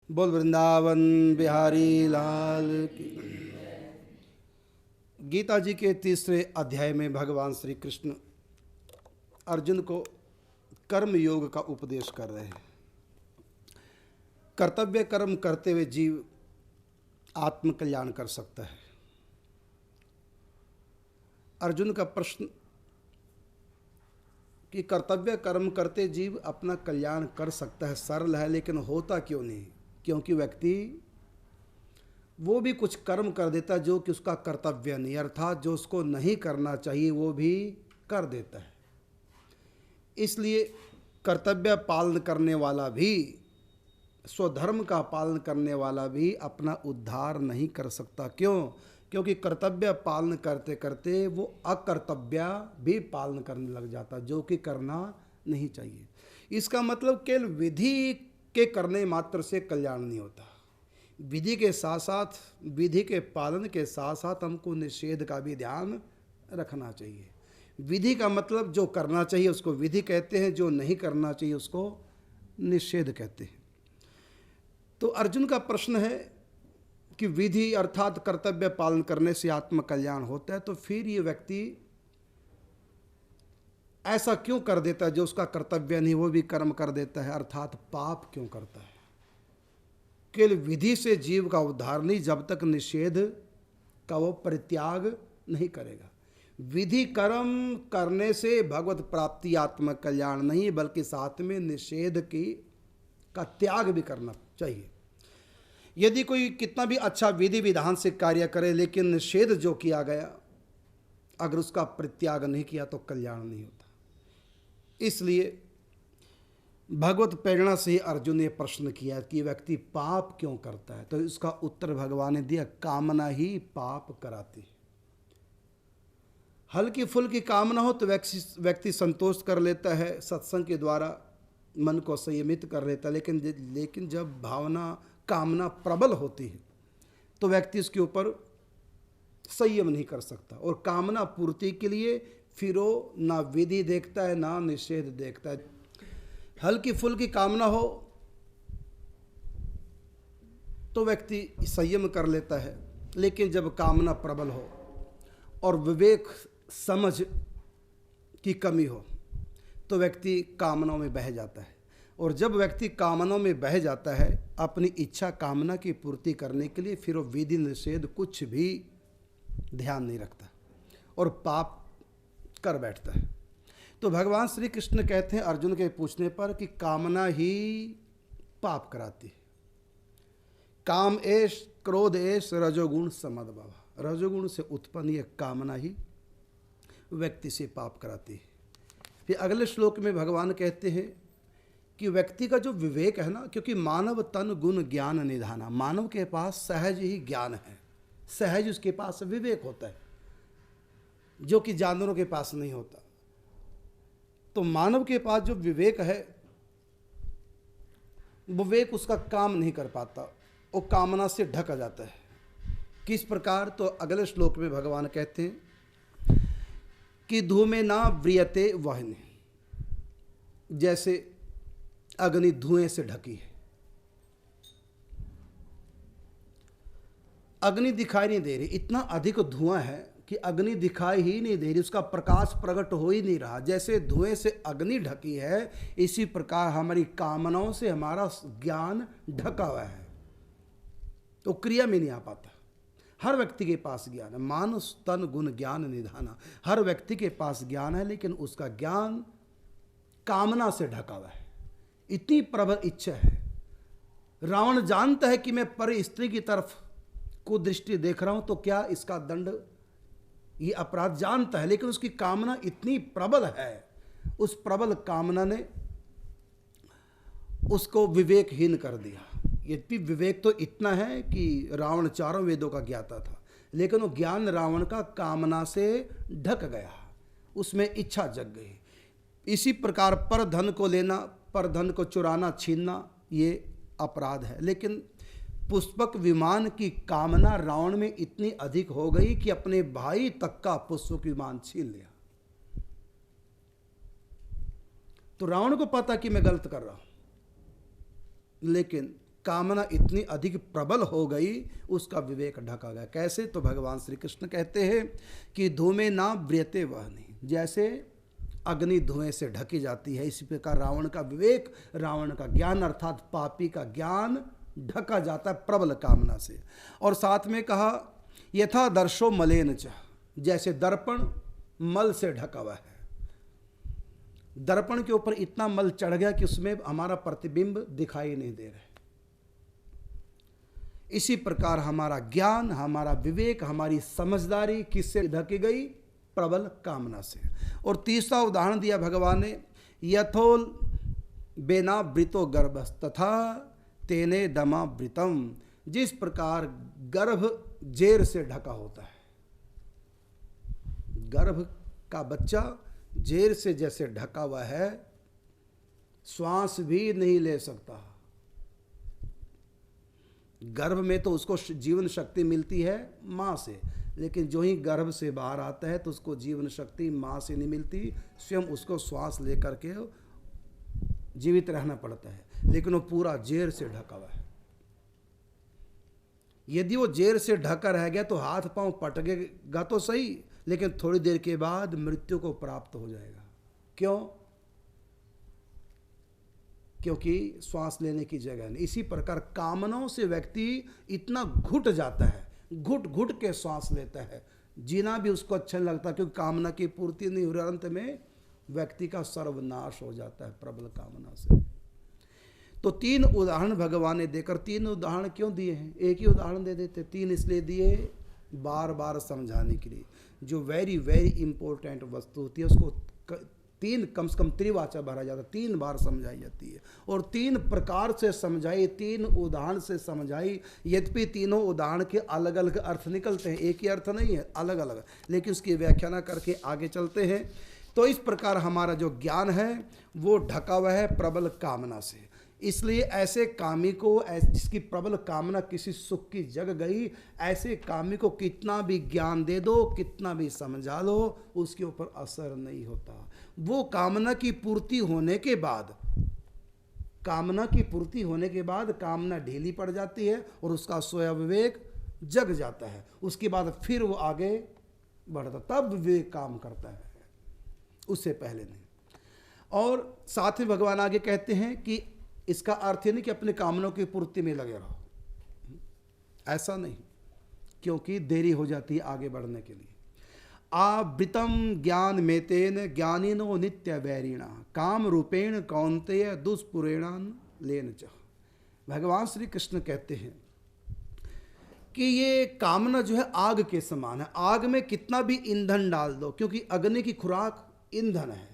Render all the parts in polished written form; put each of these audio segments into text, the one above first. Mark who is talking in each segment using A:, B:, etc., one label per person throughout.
A: बोल वृंदावन बिहारी लाल की। गीता जी के तीसरे अध्याय में भगवान श्री कृष्ण अर्जुन को कर्म योग का उपदेश कर रहे हैं। कर्तव्य कर्म करते हुए जीव आत्म कल्याण कर सकता है। अर्जुन का प्रश्न कि कर्तव्य कर्म करते जीव अपना कल्याण कर सकता है सरल है, लेकिन होता क्यों नहीं? क्योंकि व्यक्ति वो भी कुछ कर्म कर देता है जो कि उसका कर्तव्य नहीं, अर्थात जो उसको नहीं करना चाहिए वो भी कर देता है। इसलिए कर्तव्य पालन करने वाला भी, स्वधर्म का पालन करने वाला भी अपना उद्धार नहीं कर सकता। क्यों? क्योंकि कर्तव्य पालन करते करते वो अकर्तव्य भी पालन करने लग जाता, जो कि करना नहीं चाहिए। इसका मतलब केवल विधि के करने मात्र से कल्याण नहीं होता। विधि के साथ साथ, विधि के पालन के साथ साथ हमको निषेध का भी ध्यान रखना चाहिए। विधि का मतलब जो करना चाहिए उसको विधि कहते हैं, जो नहीं करना चाहिए उसको निषेध कहते हैं। तो अर्जुन का प्रश्न है कि विधि अर्थात कर्तव्य पालन करने से आत्म कल्याण होता है, तो फिर ये व्यक्ति ऐसा क्यों कर देता है जो उसका कर्तव्य नहीं, वो भी कर्म कर देता है, अर्थात पाप क्यों करता है? केवल विधि से जीव का उद्धार नहीं, जब तक निषेध का वो परित्याग नहीं करेगा। विधि कर्म करने से भगवत प्राप्ति आत्म कल्याण नहीं, बल्कि साथ में निषेध का त्याग भी करना चाहिए। यदि कोई कितना भी अच्छा विधि विधान से कार्य करे, लेकिन निषेध जो किया गया अगर उसका परित्याग नहीं किया तो कल्याण नहीं होता। इसलिए भगवत प्रेरणा से अर्जुन ने प्रश्न किया कि व्यक्ति पाप क्यों करता है, तो इसका उत्तर भगवान ने दिया, कामना ही पाप कराती है। हल्की फुल्की कामना हो तो व्यक्ति संतोष कर लेता है, सत्संग के द्वारा मन को संयमित कर लेता है, लेकिन जब भावना कामना प्रबल होती है तो व्यक्ति उसके ऊपर संयम नहीं कर सकता, और कामना पूर्ति के लिए फिर वो ना विधि देखता है ना निषेध देखता है। हल्की फुल्की कामना हो तो व्यक्ति संयम कर लेता है, लेकिन जब कामना प्रबल हो और विवेक समझ की कमी हो तो व्यक्ति कामनाओं में बह जाता है। और जब व्यक्ति कामनाओं में बह जाता है अपनी इच्छा कामना की पूर्ति करने के लिए, फिर वो विधि निषेध कुछ भी ध्यान नहीं रखता और पाप कर बैठता है। तो भगवान श्री कृष्ण कहते हैं अर्जुन के पूछने पर कि कामना ही पाप कराती है। काम एश क्रोध एश रजोगुण समदभाव, रजोगुण से उत्पन्न यह कामना ही व्यक्ति से पाप कराती है। फिर अगले श्लोक में भगवान कहते हैं कि व्यक्ति का जो विवेक है ना, क्योंकि मानव तन गुण ज्ञान निधाना, मानव के पास सहज ही ज्ञान है, सहज उसके पास विवेक होता है, जो कि जानवरों के पास नहीं होता। तो मानव के पास जो विवेक है, विवेक उसका काम नहीं कर पाता, वो कामना से ढक जाता है। किस प्रकार? तो अगले श्लोक में भगवान कहते हैं कि धूमे ना व्रियते वहने, जैसे अग्नि धुएं से ढकी है। अग्नि दिखाई नहीं दे रही, इतना अधिक धुआं है कि अग्नि दिखाई ही नहीं दे रही, उसका प्रकाश प्रकट हो ही नहीं रहा। जैसे धुएं से अग्नि ढकी है, इसी प्रकार हमारी कामनाओं से हमारा ज्ञान ढका हुआ है, तो क्रिया में नहीं आ पाता। हर व्यक्ति के पास ज्ञान है, मानस तन गुण ज्ञान निधाना, हर व्यक्ति के पास ज्ञान है, लेकिन उसका ज्ञान कामना से ढका हुआ है। इतनी प्रबल इच्छा है। रावण जानता है कि मैं पर स्त्री की तरफ को दृष्टि देख रहा हूं तो क्या इसका दंड, ये अपराध जानता है, लेकिन उसकी कामना इतनी प्रबल है, उस प्रबल कामना ने उसको विवेकहीन कर दिया। यद्यपि विवेक तो इतना है कि रावण चारों वेदों का ज्ञाता था, लेकिन वो ज्ञान रावण का कामना से ढक गया, उसमें इच्छा जग गई। इसी प्रकार पर धन को लेना, पर धन को चुराना, छीनना, ये अपराध है। लेकिन पुष्पक विमान की कामना रावण में इतनी अधिक हो गई कि अपने भाई तक का पुष्पक विमान छीन लिया। तो रावण को पता कि मैं गलत कर रहा हूं, लेकिन कामना इतनी अधिक प्रबल हो गई, उसका विवेक ढका गया। कैसे? तो भगवान श्री कृष्ण कहते हैं कि धूमे ना व्रियते वहनि, जैसे अग्नि धुएं से ढकी जाती है, इसी प्रकार रावण का विवेक, रावण का ज्ञान अर्थात पापी का ज्ञान ढका जाता है प्रबल कामना से। और साथ में कहा यथा दर्शो मलेन च, जैसे दर्पण मल से ढका हुआ है, दर्पण के ऊपर इतना मल चढ़ गया कि उसमें हमारा प्रतिबिंब दिखाई नहीं दे रहा है। इसी प्रकार हमारा ज्ञान, हमारा विवेक, हमारी समझदारी किससे ढकी गई? प्रबल कामना से। और तीसरा उदाहरण दिया भगवान ने, यथोल बेनावृतो गर्भस् तथा तेने दमावृतम, जिस प्रकार गर्भ जेर से ढका होता है, गर्भ का बच्चा जेर से जैसे ढका हुआ है, श्वास भी नहीं ले सकता। गर्भ में तो उसको जीवन शक्ति मिलती है माँ से, लेकिन जो ही गर्भ से बाहर आता है तो उसको जीवन शक्ति माँ से नहीं मिलती, स्वयं उसको श्वास लेकर के जीवित रहना पड़ता है, लेकिन वो पूरा जेर से ढका हुआ है। यदि वो जेर से ढका रह गया तो हाथ पांव पटकेगा तो सही, लेकिन थोड़ी देर के बाद मृत्यु को प्राप्त हो जाएगा। क्यों? क्योंकि श्वास लेने की जगह नहीं। इसी प्रकार कामनाओं से व्यक्ति इतना घुट जाता है, घुट घुट के श्वास लेता है, जीना भी उसको अच्छा नहीं लगता, क्योंकि कामना की पूर्ति नहीं हो रही, अंत में व्यक्ति का सर्वनाश हो जाता है प्रबल कामना से। तो 3 उदाहरण भगवान ने देकर, 3 उदाहरण क्यों दिए हैं? एक ही उदाहरण दे देते, 3 इसलिए दिए बार बार समझाने के लिए। जो वेरी वेरी इंपॉर्टेंट वस्तु होती है उसको 3 कम से कम त्रिवाचा भरा जाता है, 3 बार समझाई जाती है, और 3 प्रकार से समझाई, 3 उदाहरण से समझाई। यद्यपि तीनों उदाहरण के अलग अलग अर्थ निकलते हैं, एक ही अर्थ नहीं है, अलग अलग, लेकिन उसकी व्याख्या ना करके आगे चलते हैं। तो इस प्रकार हमारा जो ज्ञान है वो ढका हुआ है प्रबल कामना से। इसलिए ऐसे कामी को, जिसकी प्रबल कामना किसी सुख की जग गई, ऐसे कामी को कितना भी ज्ञान दे दो, कितना भी समझा लो, उसके ऊपर असर नहीं होता। वो कामना की पूर्ति होने के बाद, कामना की पूर्ति होने के बाद कामना ढीली पड़ जाती है और उसका सोया विवेक जग जाता है। उसके बाद फिर वो आगे बढ़ता, तब विवेक काम करता है, उससे पहले नहीं। और साथ ही भगवान आगे कहते हैं कि इसका अर्थ ये नहीं कि अपने कामनाओं की पूर्ति में लगे रहो, ऐसा नहीं, क्योंकि देरी हो जाती है आगे बढ़ने के लिए। आवृतम ज्ञान मेतेन ज्ञानिनो नित्य वैरिणा काम रूपेण कौन्तेय दुष्पुरेणान लेन च। भगवान श्री कृष्ण कहते हैं कि ये कामना जो है आग के समान है। आग में कितना भी ईंधन डाल दो, क्योंकि अग्नि की खुराक ईंधन है,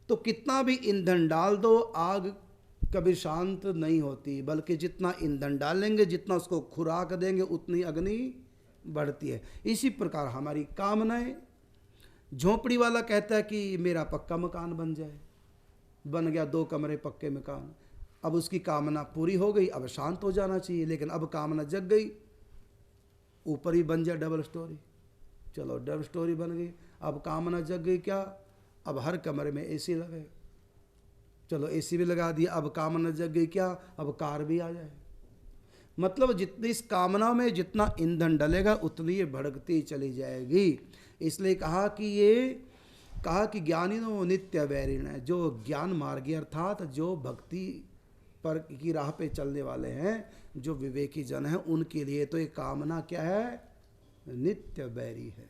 A: तो कितना भी ईंधन डाल दो आग कभी शांत नहीं होती, बल्कि जितना ईंधन डालेंगे, जितना उसको खुराक देंगे, उतनी अग्नि बढ़ती है। इसी प्रकार हमारी कामनाएं, झोपड़ी वाला कहता है कि मेरा पक्का मकान बन जाए, बन गया 2 कमरे पक्के मकान, अब उसकी कामना पूरी हो गई, अब शांत हो जाना चाहिए, लेकिन अब कामना जग गई, ऊपर ही बन जाए डबल स्टोरी, चलो डबल स्टोरी बन गई। अब कामना जग गई क्या? अब हर कमरे में एसी लगे, चलो एसी भी लगा दिया, अब कामना जग गई क्या? अब कार भी आ जाए। मतलब जितनी इस कामना में जितना ईंधन डलेगा उतनी ये भड़कती चली जाएगी। इसलिए कहा कि ज्ञानिनो नित्य वैरिण है, जो ज्ञान मार्गी अर्थात जो भक्ति पर की राह पे चलने वाले हैं, जो विवेकी जन हैं, उनके लिए तो ये कामना क्या है? नित्य वैरी है।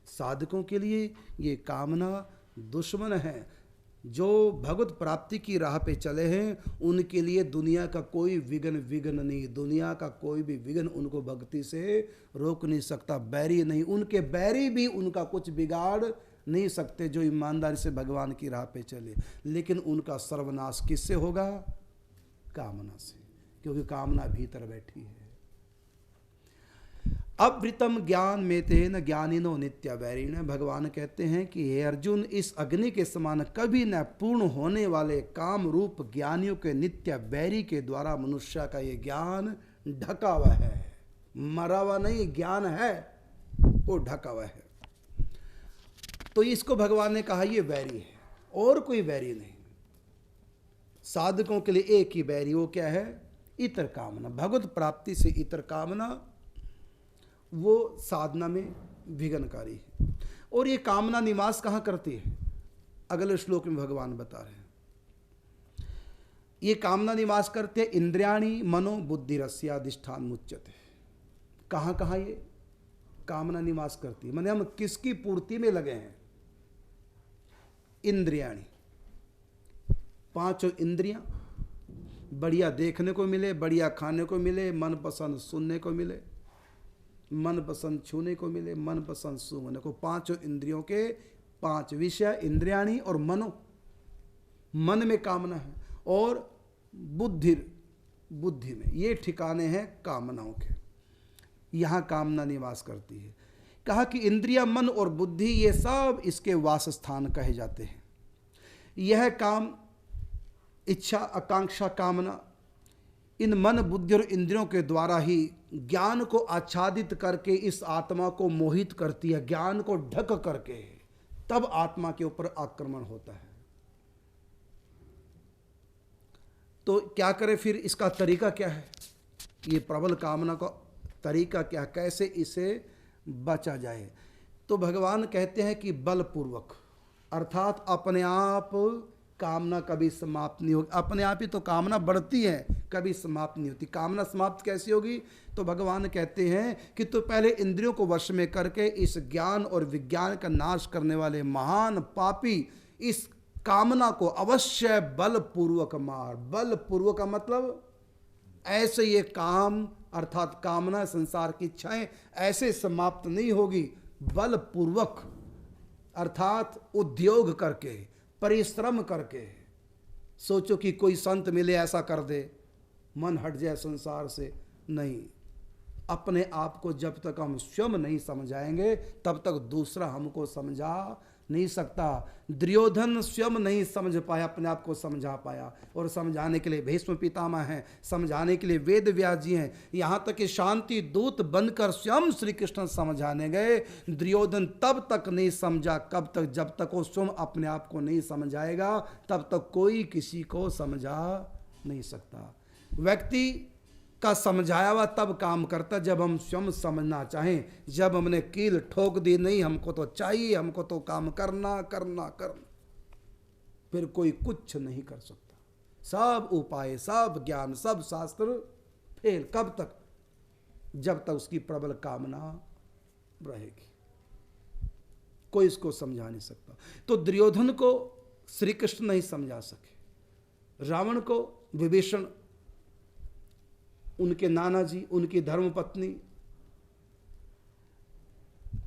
A: साधकों के लिए ये कामना दुश्मन है। जो भगवत प्राप्ति की राह पे चले हैं उनके लिए दुनिया का कोई विघ्न नहीं, दुनिया का कोई भी विघ्न उनको भक्ति से रोक नहीं सकता। बैरी नहीं, उनके बैरी भी उनका कुछ बिगाड़ नहीं सकते जो ईमानदारी से भगवान की राह पे चले। लेकिन उनका सर्वनाश किससे होगा? कामना से, क्योंकि कामना भीतर बैठी है। अवृतम ज्ञान में तेन ज्ञानिनो नित्य वैरिण। भगवान कहते हैं कि हे अर्जुन, इस अग्नि के समान कभी न पूर्ण होने वाले काम रूप ज्ञानियों के नित्य वैरी के द्वारा मनुष्य का ये ज्ञान ढका हुआ है, मरा हुआ नहीं, ज्ञान है वो ढका हुआ है। तो इसको भगवान ने कहा ये वैरी है, और कोई वैरी नहीं। साधकों के लिए एक ही बैरी, वो क्या है? इतर कामना, भगवत प्राप्ति से इतर कामना वो साधना में विघ्नकारी है। और ये कामना निवास कहाँ करती है? अगले श्लोक में भगवान बता रहे हैं। ये कामना निवास करते हैं इंद्रियाणी मनो बुद्धिरस्याधिष्ठान मुच्यते। कहाँ कहाँ ये कामना निवास करती है? माने हम किसकी पूर्ति में लगे हैं? इंद्रियाणी, पांचों इंद्रियां, बढ़िया देखने को मिले, बढ़िया खाने को मिले, मनपसंद सुनने को मिले, मनपसंद छूने को मिले, मनपसंद सूंघने को। पांचों इंद्रियों के पांच विषय इंद्रियाणी और मनो, मन में कामना है, और बुद्धि में, ये ठिकाने हैं कामनाओं के। यहाँ कामना निवास करती है। कहा कि इंद्रिया, मन और बुद्धि ये सब इसके वासस्थान कहे जाते हैं। यह काम, इच्छा, आकांक्षा, कामना इन मन, बुद्धि और इंद्रियों के द्वारा ही ज्ञान को आच्छादित करके इस आत्मा को मोहित करती है। ज्ञान को ढक करके तब आत्मा के ऊपर आक्रमण होता है। तो क्या करें फिर? इसका तरीका क्या है? ये प्रबल कामना का तरीका क्या, कैसे इसे बचा जाए? तो भगवान कहते हैं कि बलपूर्वक, अर्थात अपने आप कामना कभी समाप्त नहीं होगी। अपने आप ही तो कामना बढ़ती है, कभी समाप्त नहीं होती। कामना समाप्त कैसी होगी? तो भगवान कहते हैं कि तो पहले इंद्रियों को वश में करके इस ज्ञान और विज्ञान का नाश करने वाले महान पापी इस कामना को अवश्य बलपूर्वक मार। बलपूर्वक का मतलब ऐसे ये काम, अर्थात कामना, संसार की इच्छाएं ऐसे समाप्त नहीं होगी। बलपूर्वक अर्थात उद्योग करके, परिश्रम करके। सोचो कि कोई संत मिले ऐसा कर दे, मन हट जाए संसार से, नहीं। अपने आप को जब तक हम स्वयं नहीं समझाएंगे तब तक दूसरा हमको समझा नहीं सकता। दुर्योधन स्वयं नहीं समझ पाया, अपने आप को समझा पाया, और समझाने के लिए भीष्म पितामह हैं, समझाने के लिए वेद व्यास जी हैं, यहाँ तक कि शांति दूत बनकर स्वयं श्री कृष्ण समझाने गए। दुर्योधन तब तक नहीं समझा, कब तक? जब तक वो स्वयं अपने आप को नहीं समझाएगा तब तक कोई किसी को समझा नहीं सकता। व्यक्ति का समझाया हुआ तब काम करता जब हम स्वयं समझना चाहें। जब हमने कील ठोक दी, नहीं हमको तो चाहिए, हमको तो काम करना करना करना, फिर कोई कुछ नहीं कर सकता। सब उपाय, सब ज्ञान, सब शास्त्र फेल। कब तक? जब तक उसकी प्रबल कामना रहेगी। कोई इसको समझा नहीं सकता। तो दुर्योधन को श्री कृष्ण नहीं समझा सके, रावण को विभीषण, उनके नाना जी, उनकी धर्मपत्नी,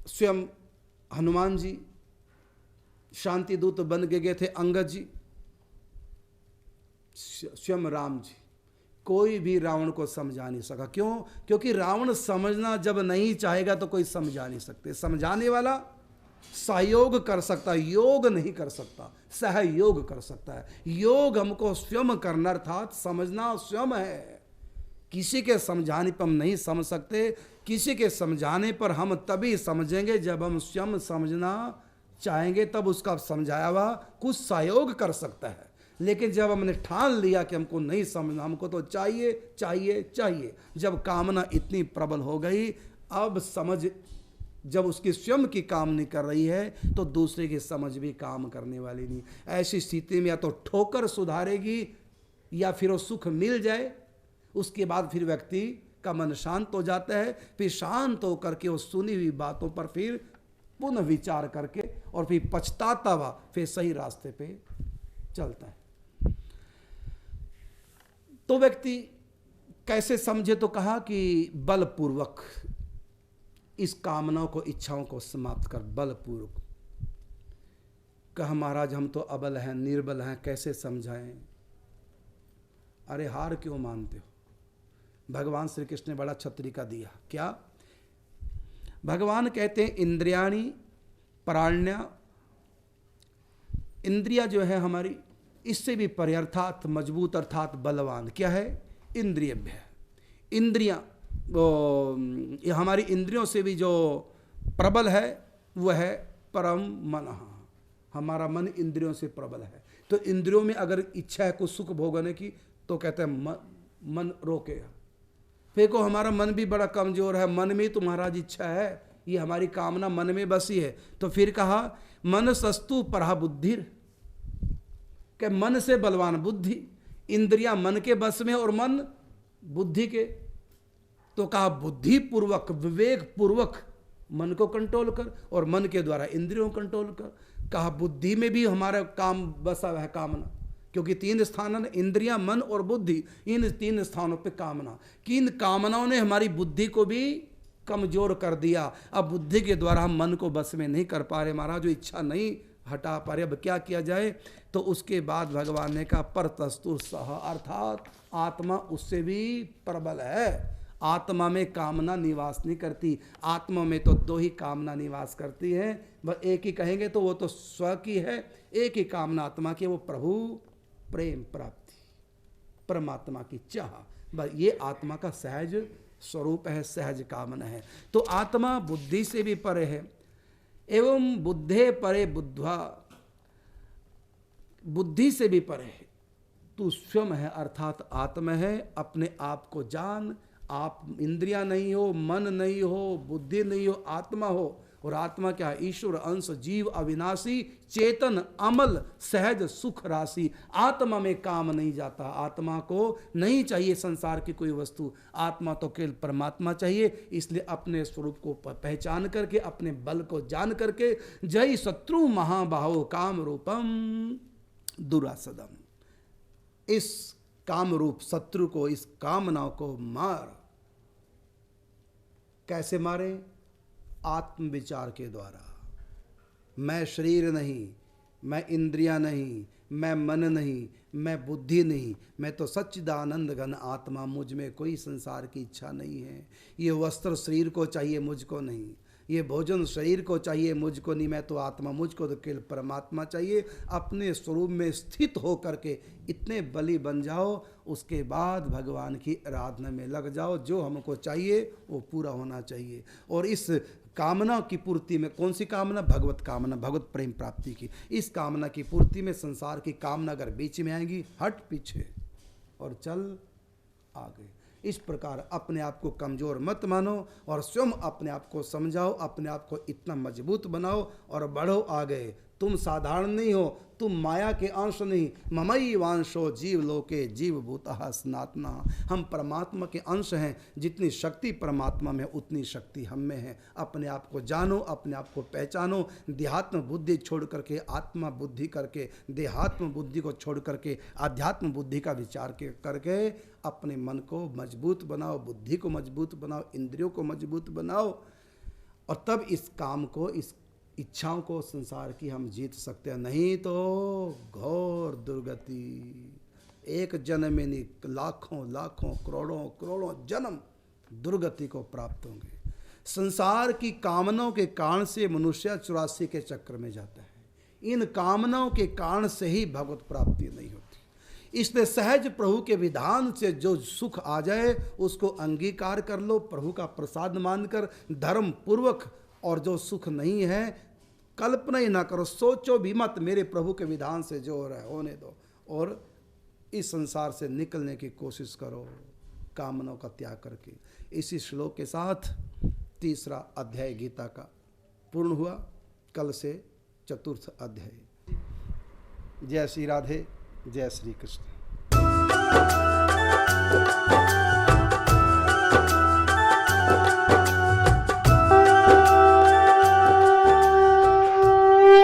A: स्वयं हनुमान जी, शांति दूत बन के गए थे अंगद जी, स्वयं राम जी, कोई भी रावण को समझा नहीं सका। क्यों? क्योंकि रावण समझना जब नहीं चाहेगा तो कोई समझा नहीं सकते। समझाने वाला सहयोग कर सकता है, योग नहीं कर सकता, सहयोग कर सकता है। योग हमको स्वयं करना, अर्थात समझना स्वयं है। किसी के समझाने पर हम नहीं समझ सकते। किसी के समझाने पर हम तभी समझेंगे जब हम स्वयं समझना चाहेंगे, तब उसका समझाया हुआ कुछ सहयोग कर सकता है। लेकिन जब हमने ठान लिया कि हमको नहीं समझना, हमको तो चाहिए चाहिए चाहिए, जब कामना इतनी प्रबल हो गई, अब समझ जब उसकी स्वयं की काम नहीं कर रही है तो दूसरे की समझ भी काम करने वाली नहीं। ऐसी स्थिति में या तो ठोकर सुधारेगी या फिर वो सुख मिल जाए, उसके बाद फिर व्यक्ति का मन शांत हो जाता है। फिर शांत होकर के वो सुनी हुई बातों पर फिर पुनः विचार करके और फिर पछताता हुआ फिर सही रास्ते पे चलता है। तो व्यक्ति कैसे समझे? तो कहा कि बलपूर्वक इस कामनाओं को, इच्छाओं को समाप्त कर। बलपूर्वक कहा महाराज हम तो अबल हैं, निर्बल हैं, कैसे समझाएं? अरे हार क्यों मानते हो? भगवान श्री कृष्ण ने बड़ा अच्छा तरीका दिया। क्या? भगवान कहते हैं इंद्रियाणी प्राण्या, इंद्रिया जो है हमारी, इससे भी परे, अर्थात मजबूत, अर्थात बलवान। क्या है? इंद्रियभ्य। इंद्रियां, हमारी इंद्रियों से भी जो प्रबल है वह है परम मन। हमारा मन इंद्रियों से प्रबल है। तो इंद्रियों में अगर इच्छा है कुछ सुख भोगने की तो कहते हैं मन रोकेगा। देखो हमारा मन भी बड़ा कमजोर है, मन में तो महाराज इच्छा है, ये हमारी कामना मन में बसी है। तो फिर कहा मन सस्तु परा बुद्धि, कि मन से बलवान बुद्धि, इंद्रियां मन के बस में और मन बुद्धि के। तो कहा बुद्धि पूर्वक विवेक पूर्वक मन को कंट्रोल कर और मन के द्वारा इंद्रियों को कंट्रोल कर। कहा बुद्धि में भी हमारा काम बसा हुआ है कामना, क्योंकि 3 स्थान इंद्रियां मन और बुद्धि, इन 3 स्थानों पे कामना, कि इन कामनाओं ने हमारी बुद्धि को भी कमजोर कर दिया। अब बुद्धि के द्वारा हम मन को बस में नहीं कर पा रहे महाराज, जो इच्छा नहीं हटा पा रहे। अब क्या किया जाए? तो उसके बाद भगवान ने कहा परतस्तु सह, अर्थात आत्मा उससे भी प्रबल है। आत्मा में कामना निवास नहीं करती, आत्मा में तो 2 ही कामना निवास करती है। बस एक ही कहेंगे तो वो तो स्व की है, एक ही कामना आत्मा की, वो प्रभु प्रेम प्राप्ति, परमात्मा की चाह। बस ये आत्मा का सहज स्वरूप है, सहज कामना है। तो आत्मा बुद्धि से भी परे है। एवं बुद्धे परे बुद्ध्वा, बुद्धि से भी परे है। तू स्वयं है अर्थात आत्मा है, अपने आप को जान। आप इंद्रियां नहीं हो, मन नहीं हो, बुद्धि नहीं हो, आत्मा हो। और आत्मा क्या है? ईश्वर अंश, जीव अविनाशी, चेतन, अमल, सहज सुख राशि। आत्मा में काम नहीं जाता, आत्मा को नहीं चाहिए संसार की कोई वस्तु, आत्मा तो केवल परमात्मा चाहिए। इसलिए अपने स्वरूप को पहचान करके, अपने बल को जान करके, जय शत्रु महाबाहो काम रूपम दुरासदम, इस काम रूप शत्रु को, इस कामना को मार। कैसे मारे? आत्म विचार के द्वारा। मैं शरीर नहीं, मैं इंद्रियां नहीं, मैं मन नहीं, मैं बुद्धि नहीं, मैं तो सच्चिदानंद घन आत्मा, मुझ में कोई संसार की इच्छा नहीं है। ये वस्त्र शरीर को चाहिए, मुझको नहीं। ये भोजन शरीर को चाहिए, मुझको नहीं। मैं तो आत्मा, मुझको तो केवल परमात्मा चाहिए। अपने स्वरूप में स्थित हो करके इतने बलि बन जाओ, उसके बाद भगवान की आराधना में लग जाओ। जो हमको चाहिए वो पूरा होना चाहिए। और इस कामना की पूर्ति में, कौन सी कामना? भगवत कामना, भगवत प्रेम प्राप्ति की। इस कामना की पूर्ति में संसार की कामना अगर बीच में आएगी, हट पीछे और चल आगे। इस प्रकार अपने आप को कमज़ोर मत मानो और स्वयं अपने आप को समझाओ, अपने आप को इतना मजबूत बनाओ और बढ़ो आगे। तुम साधारण नहीं हो, तुम माया के अंश नहीं। ममई वांशो जीव लोके जीव भूतः सनातना, हम परमात्मा के अंश हैं। जितनी शक्ति परमात्मा में उतनी शक्ति हम में है। अपने आप को जानो, अपने आप को पहचानो। देहात्म बुद्धि छोड़ करके आत्मा बुद्धि करके, देहात्म बुद्धि को छोड़ करके आध्यात्म बुद्धि का विचार करके अपने मन को मजबूत बनाओ, बुद्धि को मजबूत बनाओ, इंद्रियों को मजबूत बनाओ। और तब इस काम को, इस इच्छाओं को संसार की हम जीत सकते हैं। नहीं तो घोर दुर्गति, एक जन्म में नहीं, लाखों लाखों करोड़ों करोड़ों जन्म दुर्गति को प्राप्त होंगे। संसार की कामनाओं के कारण से मनुष्य 84 के चक्र में जाता है। इन कामनाओं के कारण से ही भगवत प्राप्ति नहीं होती। इसलिए सहज प्रभु के विधान से जो सुख आ जाए उसको अंगीकार कर लो, प्रभु का प्रसाद मानकर धर्म पूर्वक। और जो सुख नहीं है कल्पना ही ना करो, सोचो भी मत। मेरे प्रभु के विधान से जो हो रहा है होने दो और इस संसार से निकलने की कोशिश करो, कामनाओं का त्याग करके। इसी श्लोक के साथ 3रा अध्याय गीता का पूर्ण हुआ। कल से 4th अध्याय। जय श्री राधे, जय श्री कृष्ण।